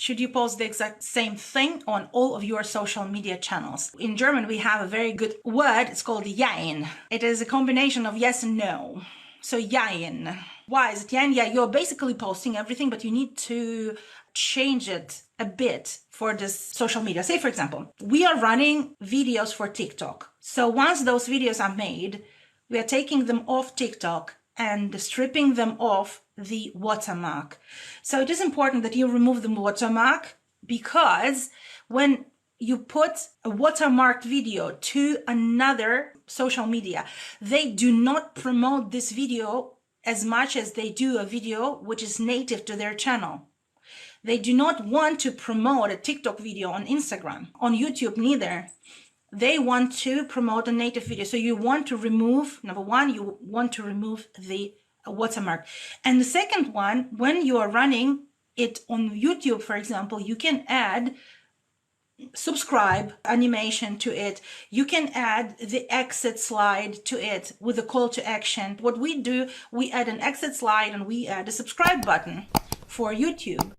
should you post the exact same thing on all of your social media channels? In German, we have a very good word. It's called Jein. It is a combination of yes and no. So Jein. Why is it Jein? Yeah, you're basically posting everything, but you need to change it a bit for this social media. Say, for example, we are running videos for TikTok. So once those videos are made, we are taking them off TikTok and stripping them off the watermark. So it is important that you remove the watermark, because when you put a watermarked video to another social media, they do not promote this video as much as they do a video which is native to their channel. They do not want to promote a TikTok video on Instagram, on YouTube neither. They want to promote a native video. So you want to remove, number one, you want to remove the watermark. And the second one, when you are running it on YouTube, for example, you can add subscribe animation to it. You can add the exit slide to it with a call to action. What we do, we add an exit slide and we add a subscribe button for YouTube.